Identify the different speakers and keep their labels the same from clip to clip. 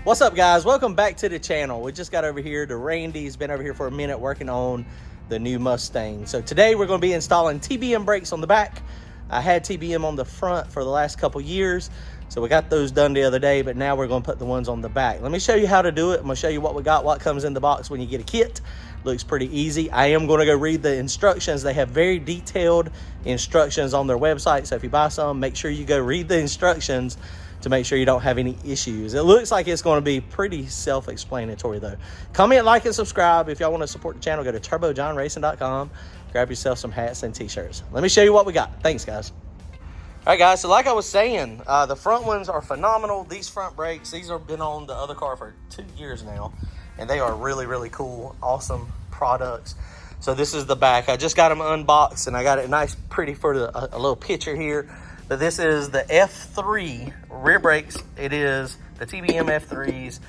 Speaker 1: What's up, guys? Welcome back to the channel. We just got over here to Randy's. Been over here for a minute working on the new Mustang. So today we're going to be installing TBM brakes on the back. I had TBM on the front for the last couple years, so we got those done the other day, but now we're going to put the ones on the back. Let me show you how to do it. I'm going to show you what we got, what comes in the box when you get a kit. Looks pretty easy. I am going to go read the instructions. They have very detailed instructions on their website, so if you buy some, make sure you go read the instructions to make sure you don't have any issues. It looks like it's going to be pretty self-explanatory though. Comment, like, and subscribe. If y'all want to support the channel, go to turbojohnracing.com. Grab yourself some hats and t-shirts. Let me show you what we got. Thanks, guys. All right, guys, so like I was saying, the front ones are phenomenal. These front brakes, these have been on the other car for 2 years now, and they are really, really cool, awesome products. So this is the back. I just got them unboxed, and I got it nice, pretty for a little picture here. But this is the F3 rear brakes. It is the TBM F3s.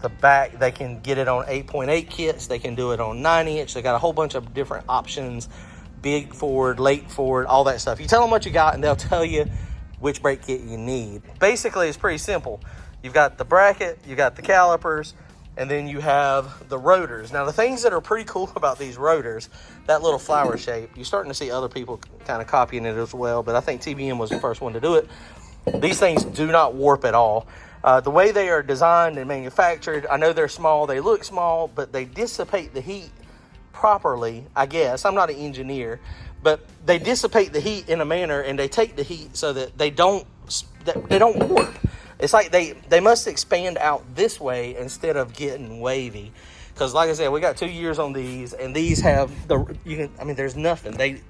Speaker 1: The back, they can get it on 8.8 kits. They can do it on 9-inch. They got a whole bunch of different options. Big forward, late forward, all that stuff. You tell them what you got and they'll tell you which brake kit you need. Basically, it's pretty simple. You've got the bracket, you got the calipers, and then you have the rotors. Now, the things that are pretty cool about these rotors, that little flower shape, you're starting to see other people kind of copying it as well, but I think TBM was the first one to do it. These things do not warp at all. The way they are designed and manufactured, I know they're small, they look small, but they dissipate the heat properly, I guess. I'm not an engineer, but they dissipate the heat in a manner, and they take the heat so that they don't warp. It's like they must expand out this way instead of getting wavy. Because like I said, we got 2 years on these, and these have there's nothing.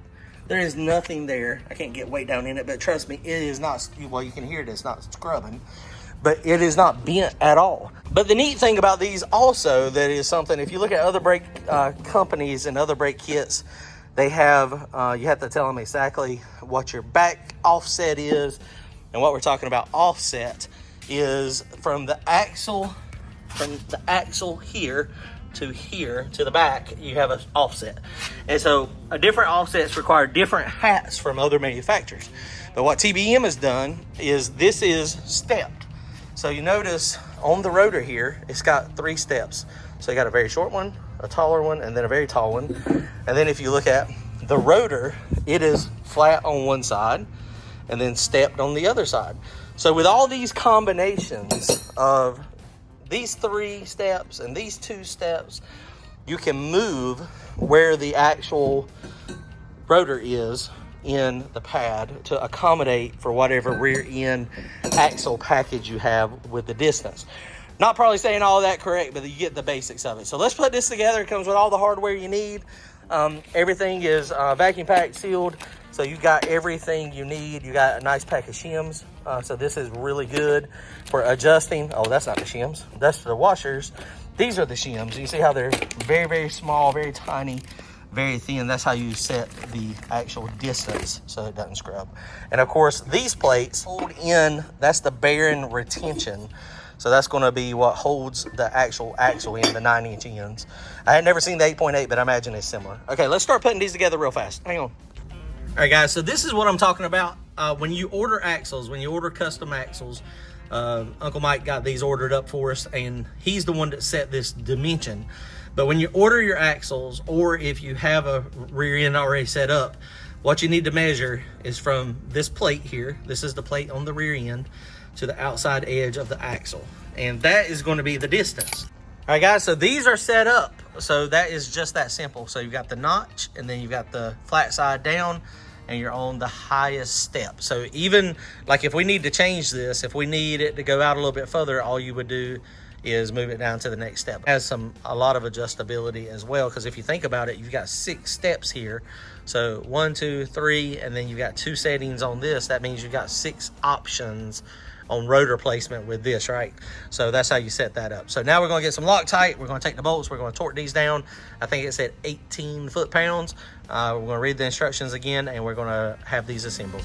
Speaker 1: There is nothing there. I can't get weight down in it, but trust me, it is not, well, you can hear it, it's not scrubbing, but it is not bent at all. But the neat thing about these also, that is something, if you look at other brake companies and other brake kits, they have, you have to tell them exactly what your back offset is. And what we're talking about offset is from the axle here to the back, you have an offset. And so different offsets require different hats from other manufacturers. But what TBM has done is this is stepped. So you notice on the rotor here, it's got 3 steps. So you got a very short one, a taller one, and then a very tall one. And then if you look at the rotor, it is flat on one side and then stepped on the other side. So with all these combinations of these 3 steps and these 2 steps, you can move where the actual rotor is in the pad to accommodate for whatever rear end axle package you have with the distance. Not probably saying all of that correct, but you get the basics of it. So let's put this together. It comes with all the hardware you need. Everything is vacuum packed, sealed. So you got everything you need. You got a nice pack of shims. So this is really good for adjusting. Oh, that's not the shims. That's the washers. These are the shims. You see how they're very, very small, very tiny, very thin. That's how you set the actual distance so it doesn't scrub. And of course, these plates hold in, that's the bearing retention. So that's going to be what holds the actual axle in, the 9-inch ends. I had never seen the 8.8, but I imagine it's similar. Okay, let's start putting these together real fast. Hang on. All right, guys, so this is what I'm talking about. When you order axles, when you order custom axles, Uncle Mike got these ordered up for us, and he's the one that set this dimension. But when you order your axles, or if you have a rear end already set up, what you need to measure is from this plate here, this is the plate on the rear end, to the outside edge of the axle. And that is going to be the distance. All right, guys, so these are set up. So that is just that simple. So you've got the notch, and then you've got the flat side down, and you're on the highest step. So even like if we need to change this, if we need it to go out a little bit further, all you would do is move it down to the next step. It has a lot of adjustability as well, because if you think about it, you've got 6 steps here. So 1, 2, 3, and then you've got 2 settings on this. That means you've got 6 options on rotor placement with this, right? So that's how you set that up. So now we're going to get some Loctite. We're going to take the bolts. We're going to torque these down. I think it said 18 foot-pounds. We're going to read the instructions again, and we're going to have these assembled.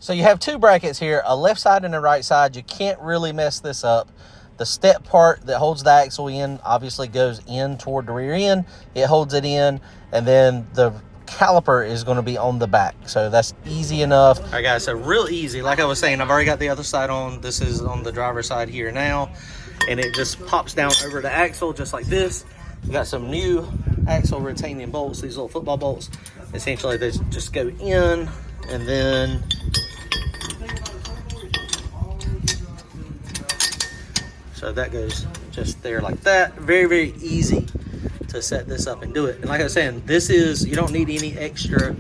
Speaker 1: So you have 2 brackets here, a left side and a right side. You can't really mess this up. The step part that holds the axle in obviously goes in toward the rear end. It holds it in, and then the caliper is going to be on the back. So that's easy enough. All right, guys, so real easy. Like I was saying, I've already got the other side on. This is on the driver's side here now. And it just pops down over the axle just like this. We got some new axle retaining bolts, these little football bolts. Essentially, they just go in and then so that goes just there like that. Very, very easy to set this up and do it. And like I was saying, this is, you don't need any extra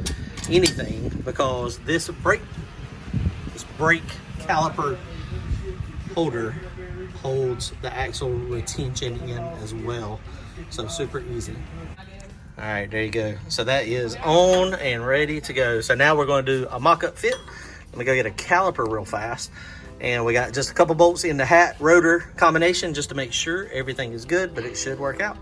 Speaker 1: anything because this brake caliper holder holds the axle retention in as well. So super easy. All right, there you go. So that is on and ready to go. So now we're going to do a mock-up fit. Let me go get a caliper real fast. And we got just a couple bolts in the hat rotor combination just to make sure everything is good, but it should work out.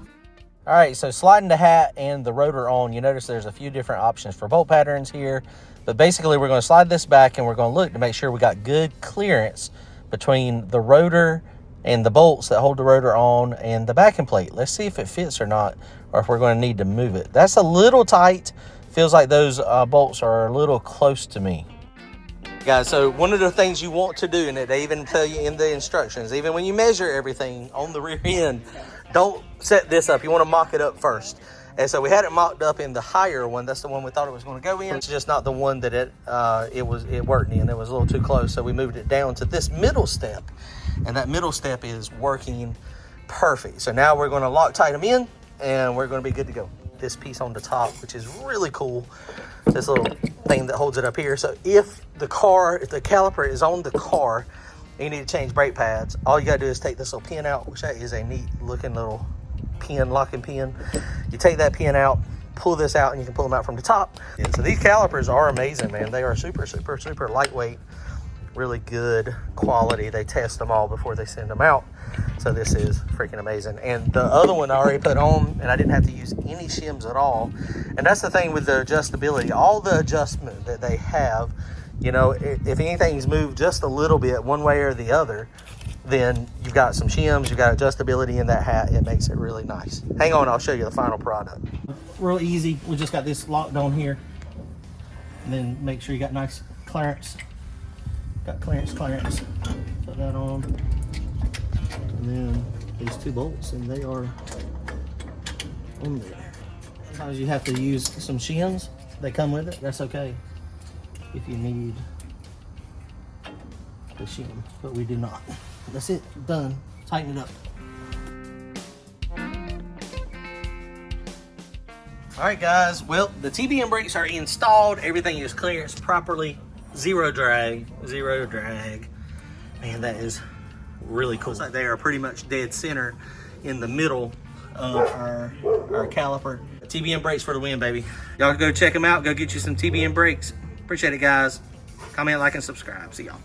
Speaker 1: All right, so sliding the hat and the rotor on, you notice there's a few different options for bolt patterns here. But basically, we're going to slide this back and we're going to look to make sure we got good clearance between the rotor and the bolts that hold the rotor on and the backing plate. Let's see if it fits or not, or if we're going to need to move it. That's a little tight. Feels like those bolts are a little close to me. Guys, so one of the things you want to do, and they even tell you in the instructions, even when you measure everything on the rear end, don't set this up. You want to mock it up first. And so we had it mocked up in the higher one. That's the one we thought it was going to go in. It's just not the one that it worked in. It was a little too close. So we moved it down to this middle step. And that middle step is working perfect. So now we're going to Loctite them in and we're going to be good to go. This piece on the top, which is really cool. This little thing that holds it up here. So if the caliper is on the car and you need to change brake pads, all you got to do is take this little pin out, which that is a neat looking little pin, locking pin. You take that pin out, pull this out, and you can pull them out from the top. And so these calipers are amazing, man. They are super, super, super lightweight, really good quality. They test them all before they send them out. So this is freaking amazing. And the other one I already put on, and I didn't have to use any shims at all. And that's the thing with the adjustability. All the adjustment that they have, you know, if anything's moved just a little bit one way or the other, then you've got some shims, you've got adjustability in that hat. It makes it really nice. Hang on, I'll show you the final product. Real easy. We just got this locked on here. And then make sure you got nice clearance. Got clearance. Put that on. And then these two bolts, and they are on there. Sometimes you have to use some shims. They come with it. That's okay if you need the shim, but we do not. That's it. Done. Tighten it up. All right, guys. Well, the TBM brakes are installed. Everything is clearanced properly. Zero drag. Man, that is really cool. Looks like they are pretty much dead center in the middle of our caliper. TBM brakes for the win, baby. Y'all go check them out. Go get you some TBM brakes. Appreciate it, guys. Comment, like, and subscribe. See y'all.